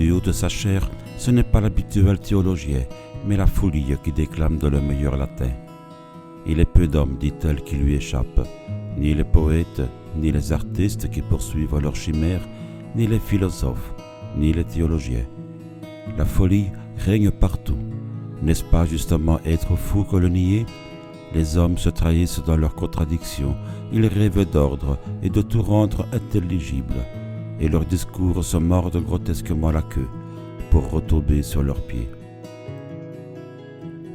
Du haut de sa chair, ce n'est pas l'habituel théologien, mais la folie qui déclame de le meilleur latin. Il est peu d'hommes, dit-elle, qui lui échappent, ni les poètes, ni les artistes qui poursuivent leurs chimères, ni les philosophes, ni les théologiens. La folie règne partout. N'est-ce pas justement être fou que le nier? Les hommes se trahissent dans leurs contradictions, ils rêvent d'ordre et de tout rendre intelligible, et leurs discours se mordent grotesquement la queue pour retomber sur leurs pieds.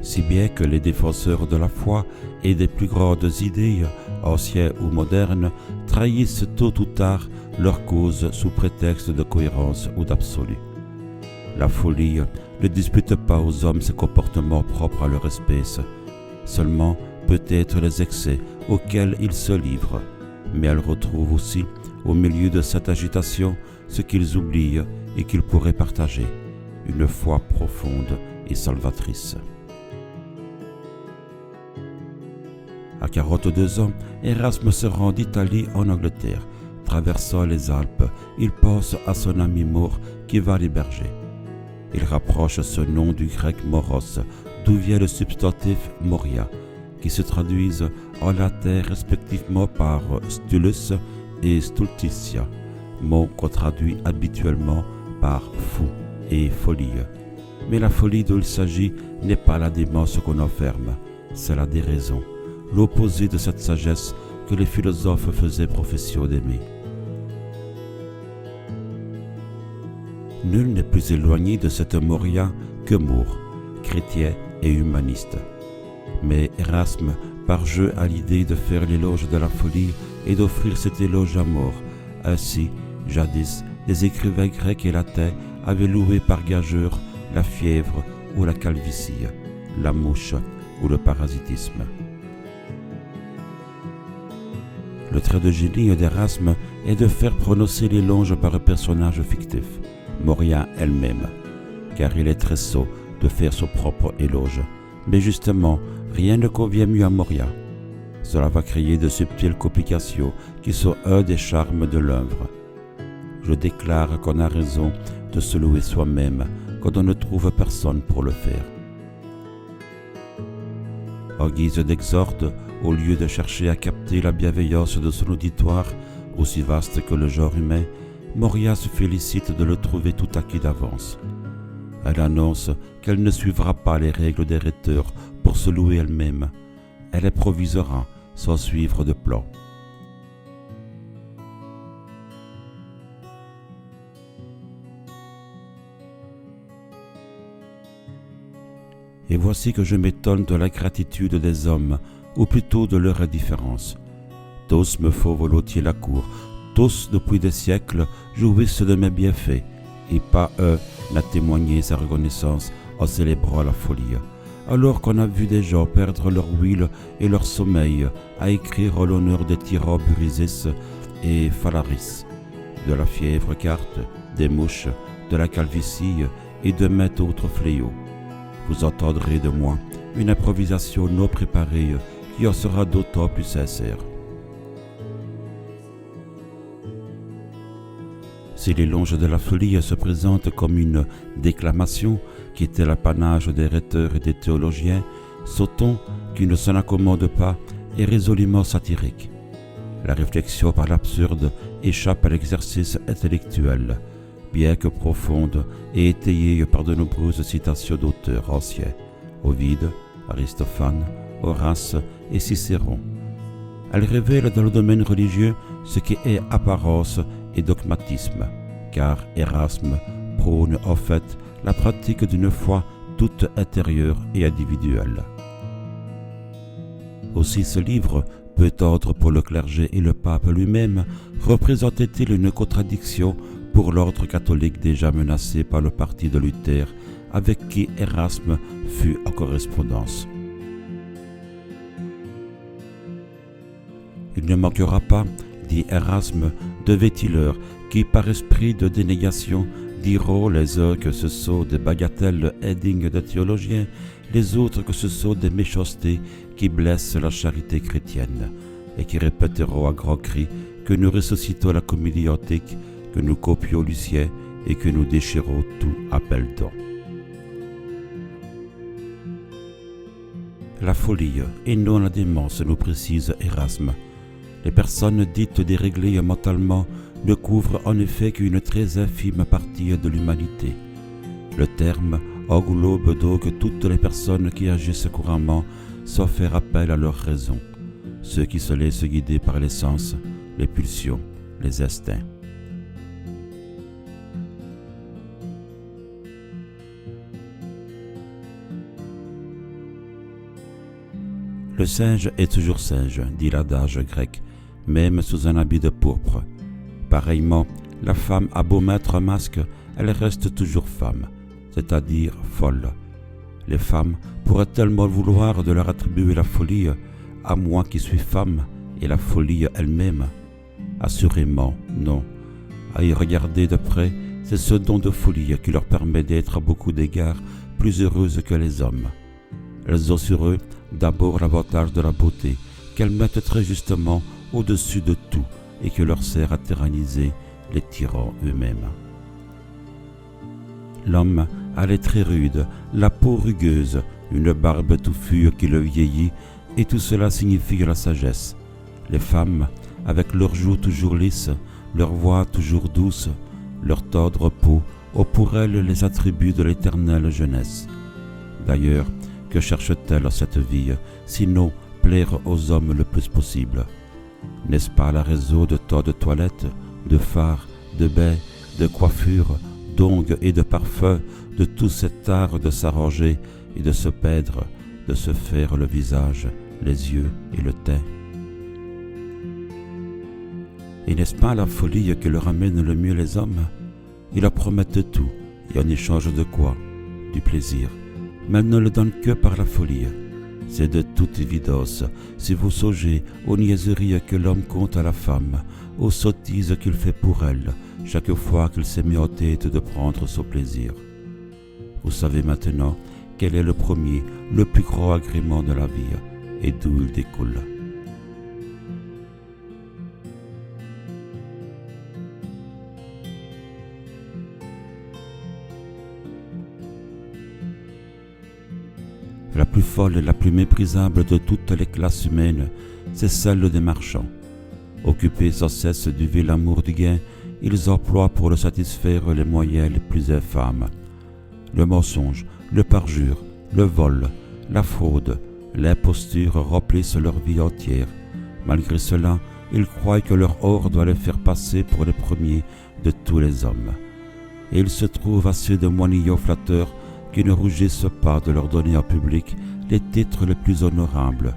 Si bien que les défenseurs de la foi et des plus grandes idées, anciens ou modernes, trahissent tôt ou tard leur cause sous prétexte de cohérence ou d'absolu. La folie ne dispute pas aux hommes ses comportements propres à leur espèce, seulement peut-être les excès auxquels ils se livrent, mais elle retrouve aussi, au milieu de cette agitation, ce qu'ils oublient et qu'ils pourraient partager, une foi profonde et salvatrice. À 42 ans, Erasme se rend d'Italie en Angleterre. Traversant les Alpes, il pense à son ami mort qui va l'héberger. Il rapproche ce nom du grec moros, d'où vient le substantif moria, qui se traduisent en latin respectivement par stulus et stultitia, mot qu'on traduit habituellement par fou et folie. Mais la folie dont il s'agit n'est pas la démence qu'on enferme, c'est la déraison, l'opposé de cette sagesse que les philosophes faisaient profession d'aimer. Nul n'est plus éloigné de cette moria que More, chrétien et humaniste. Mais Erasme, par jeu à l'idée de faire l'éloge de la folie et d'offrir cet éloge à More. Ainsi, jadis, les écrivains grecs et latins avaient loué par gageure la fièvre ou la calvitie, la mouche ou le parasitisme. Le trait de génie d'Erasme est de faire prononcer l'éloge par un personnage fictif, Moria elle-même, car il est très sot de faire son propre éloge. Mais justement, rien ne convient mieux à Moria. Cela va créer de subtiles complications qui sont un des charmes de l'œuvre. Je déclare qu'on a raison de se louer soi-même quand on ne trouve personne pour le faire. En guise d'exhorte, au lieu de chercher à capter la bienveillance de son auditoire, aussi vaste que le genre humain, Moria se félicite de le trouver tout acquis d'avance. Elle annonce qu'elle ne suivra pas les règles des rhéteurs pour se louer elle-même. Elle improvisera sans suivre de plan. Et voici que je m'étonne de la gratitude des hommes, ou plutôt de leur indifférence. Tous me font volontiers la cour, tous depuis des siècles jouissent de mes bienfaits, et pas un n'a témoigné sa reconnaissance en célébrant la folie, alors qu'on a vu des gens perdre leur huile et leur sommeil à écrire en l'honneur des tyrans Burisès et Phalaris, de la fièvre carte, des mouches, de la calvitie et de maints autres fléaux. Vous entendrez de moi une improvisation non préparée qui en sera d'autant plus sincère. Si l'éloge de la folie se présente comme une déclamation qui était l'apanage des rhéteurs et des théologiens, ce ton, qui ne s'en accommode pas, est résolument satirique. La réflexion par l'absurde échappe à l'exercice intellectuel, bien que profonde et étayée par de nombreuses citations d'auteurs anciens, Ovide, Aristophane, Horace et Cicéron. Elle révèle dans le domaine religieux ce qui est apparence et dogmatisme, car Erasme prône en fait la pratique d'une foi toute intérieure et individuelle. Aussi ce livre, peu tendre pour le clergé et le pape lui-même, représentait-il une contradiction pour l'ordre catholique déjà menacé par le parti de Luther, avec qui Erasme fut en correspondance. Il ne manquera pas, dit Erasme, de vétileurs qui, par esprit de dénégation, diront les uns que ce sont des bagatelles indignes de théologiens, les autres que ce sont des méchancetés qui blessent la charité chrétienne, et qui répéteront à grands cris que nous ressuscitons la comédie antique, que nous copions Lucien et que nous déchirons tout appel don. La folie et non la démence, nous précise Erasme. Les personnes dites déréglées mentalement ne couvrent en effet qu'une très infime partie de l'humanité. Le terme englobe donc toutes les personnes qui agissent couramment sans faire appel à leur raison, ceux qui se laissent guider par les sens, les pulsions, les instincts. Le singe est toujours singe, dit l'adage grec, même sous un habit de pourpre. Pareillement, la femme a beau mettre un masque, elle reste toujours femme, c'est-à-dire folle. Les femmes pourraient-elles m'en vouloir de leur attribuer la folie, à moi qui suis femme, et la folie elle-même? Assurément, non. À y regarder de près, c'est ce don de folie qui leur permet d'être à beaucoup d'égards plus heureuses que les hommes. Elles ont sur eux d'abord l'avantage de la beauté, qu'elles mettent très justement au-dessus de tout et que leur sert à tyranniser les tyrans eux-mêmes. L'homme a les traits rudes, la peau rugueuse, une barbe touffue qui le vieillit, et tout cela signifie la sagesse. Les femmes, avec leurs joues toujours lisses, leur voix toujours douce, leur tendre peau, ont pour elles les attributs de l'éternelle jeunesse. D'ailleurs, que cherche-t-elle à cette vie, sinon plaire aux hommes le plus possible? N'est-ce pas la réseau de tas de toilettes, de fards, de baies, de coiffures, d'ongles et de parfums, de tout cet art de s'arranger et de se peindre, de se faire le visage, les yeux et le teint? Et n'est-ce pas la folie que leur amène le mieux les hommes? Ils leur promettent tout, et en échange de quoi? Du plaisir. Mais elles ne le donnent que par la folie. C'est de toute évidence, si vous songez aux niaiseries que l'homme compte à la femme, aux sottises qu'il fait pour elle, chaque fois qu'il s'est mis en tête de prendre son plaisir. Vous savez maintenant quel est le premier, le plus grand agrément de la vie, et d'où il découle. La plus folle et la plus méprisable de toutes les classes humaines, c'est celle des marchands. Occupés sans cesse du vil amour du gain, ils emploient pour le satisfaire les moyens les plus infâmes. Le mensonge, le parjure, le vol, la fraude, l'imposture remplissent leur vie entière. Malgré cela, ils croient que leur or doit les faire passer pour les premiers de tous les hommes. Et il se trouve assez de moignons flatteurs qui ne rougissent pas de leur donner en public les titres les plus honorables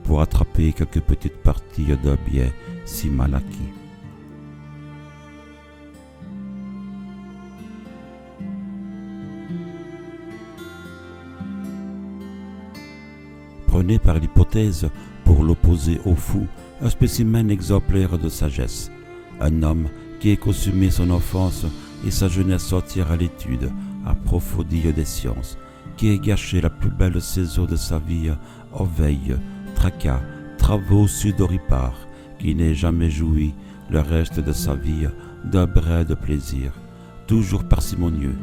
pour attraper quelques petites parties d'un bien si mal acquis. Prenez par l'hypothèse, pour l'opposer au fou, un spécimen exemplaire de sagesse, un homme qui ait consumé son enfance et sa jeunesse entière à l'étude, approfondie des sciences, qui ait gâché la plus belle saison de sa vie en veille, tracas, travaux sudoripares, qui n'ait jamais joui le reste de sa vie d'un brin de plaisir, toujours parcimonieux,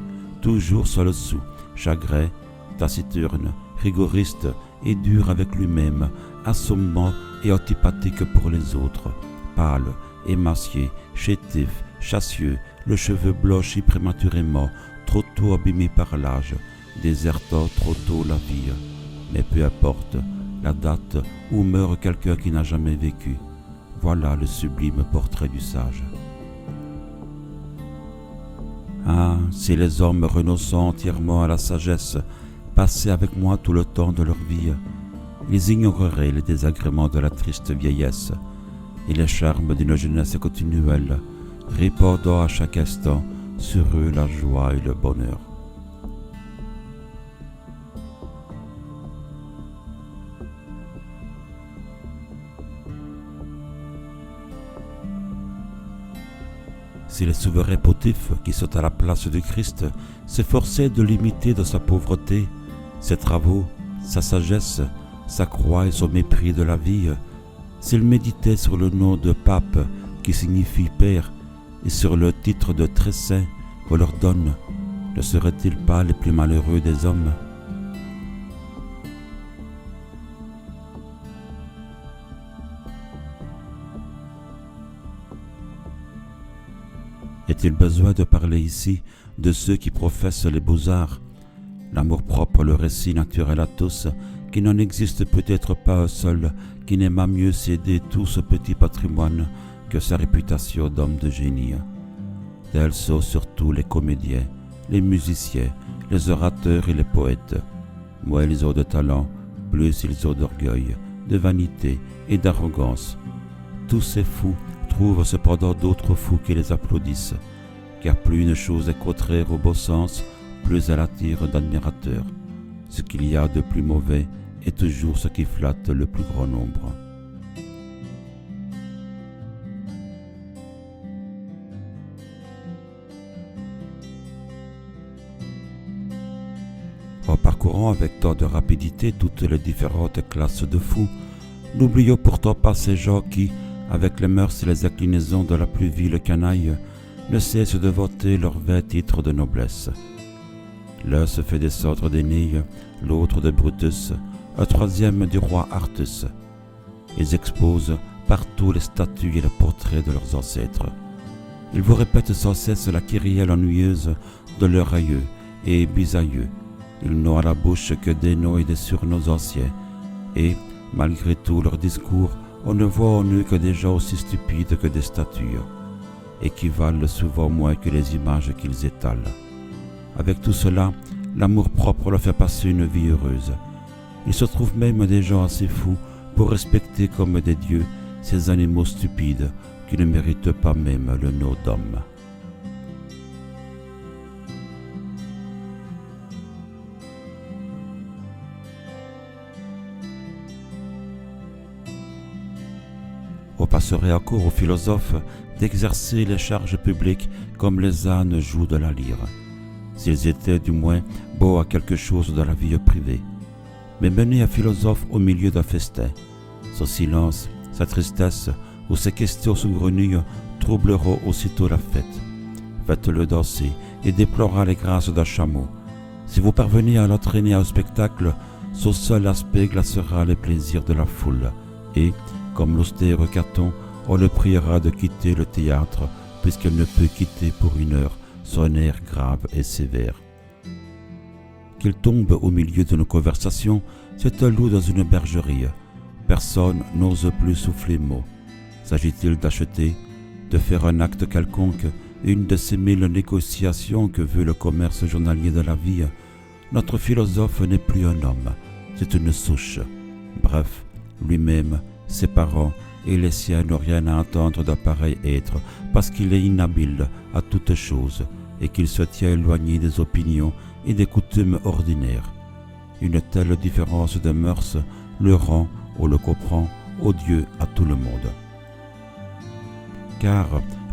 toujours sur le sou, chagrin, taciturne, rigoriste et dur avec lui-même, assommant et antipathique pour les autres, pâle, émacié, chétif, chassieux, le cheveu blanchi prématurément, trop tôt abîmé par l'âge, désertant trop tôt la vie. Mais peu importe la date où meurt quelqu'un qui n'a jamais vécu. Voilà le sublime portrait du sage. Ah, si les hommes renonçant entièrement à la sagesse passaient avec moi tout le temps de leur vie, ils ignoreraient les désagréments de la triste vieillesse et les charmes d'une jeunesse continuelle, répandant à chaque instant sur eux la joie et le bonheur. Si les souverains pontifes qui sont à la place du Christ s'efforçaient de l'imiter dans sa pauvreté, ses travaux, sa sagesse, sa croix et son mépris de la vie, s'ils méditaient sur le nom de pape qui signifie père et sur le titre de très saint qu'on leur donne ne seraient-ils pas les plus malheureux des hommes? Est-il besoin de parler ici de ceux qui professent les beaux-arts? L'amour-propre, le récit naturel à tous, qui n'en existe peut-être pas un seul qui n'aima mieux céder tout ce petit patrimoine que sa réputation d'homme de génie. Tels sont surtout les comédiens, les musiciens, les orateurs et les poètes. Moins ils ont de talent, plus ils ont d'orgueil, de vanité et d'arrogance. Tous ces fous trouvent cependant d'autres fous qui les applaudissent, car plus une chose est contraire au bon sens, plus elle attire d'admirateurs. Ce qu'il y a de plus mauvais est toujours ce qui flatte le plus grand nombre. En parcourant avec tant de rapidité toutes les différentes classes de fous, n'oublions pourtant pas ces gens qui, avec les mœurs et les inclinaisons de la plus vile canaille, ne cessent de vanter leurs 20 titres de noblesse. L'un se fait descendre d'Énée, l'autre de Brutus, un troisième du roi Artus. Ils exposent partout les statues et les portraits de leurs ancêtres. Ils vous répètent sans cesse la kyrielle ennuyeuse de leurs aïeux et bisaïeux. Ils n'ont à la bouche que des noms et des surnoms anciens, et, malgré tout leur discours, on ne voit en eux que des gens aussi stupides que des statues, et qui valent souvent moins que les images qu'ils étalent. Avec tout cela, l'amour-propre leur fait passer une vie heureuse. Il se trouve même des gens assez fous pour respecter comme des dieux ces animaux stupides qui ne méritent pas même le nom d'homme. On passerait encore aux philosophes d'exercer les charges publiques comme les ânes jouent de la lyre, s'ils étaient du moins beaux à quelque chose de la vie privée. Mais mener un philosophe au milieu d'un festin, son silence, sa tristesse ou ses questions saugrenues troubleront aussitôt la fête. Faites-le danser et déplorera les grâces d'un chameau. Si vous parvenez à l'entraîner à un spectacle, son seul aspect glacera les plaisirs de la foule, et, comme l'austère Caton, on le priera de quitter le théâtre, puisqu'elle ne peut quitter pour une heure son air grave et sévère. Qu'il tombe au milieu de nos conversations, c'est un loup dans une bergerie. Personne n'ose plus souffler mot. S'agit-il d'acheter, de faire un acte quelconque, une de ces 1000 négociations que veut le commerce journalier de la vie? Notre philosophe n'est plus un homme, c'est une souche. Bref, lui-même, ses parents et les siens n'ont rien à entendre d'un pareil être, parce qu'il est inhabile à toute chose et qu'il se tient éloigné des opinions et des coutumes ordinaires. Une telle différence de mœurs le rend, on le comprend, odieux à tout le monde. Car,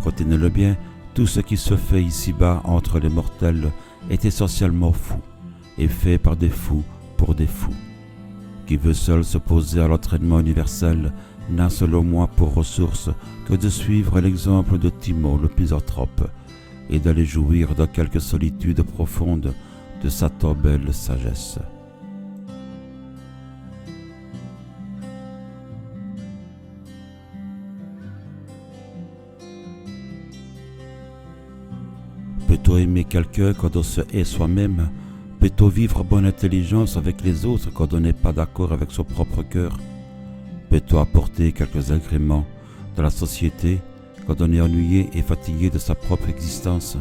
retenez-le bien, tout ce qui se fait ici-bas entre les mortels est essentiellement fou, et fait par des fous pour des fous. Qui veut seul s'opposer à l'entraînement universel n'a selon moi pour ressource que de suivre l'exemple de Timon le misanthrope et d'aller jouir dans quelque solitude profonde de sa tant belle sagesse. Peut-on aimer quelqu'un quand on se hait soi-même? Peut-on vivre bonne intelligence avec les autres quand on n'est pas d'accord avec son propre cœur? Peut-on apporter quelques agréments dans la société quand on est ennuyé et fatigué de sa propre existence?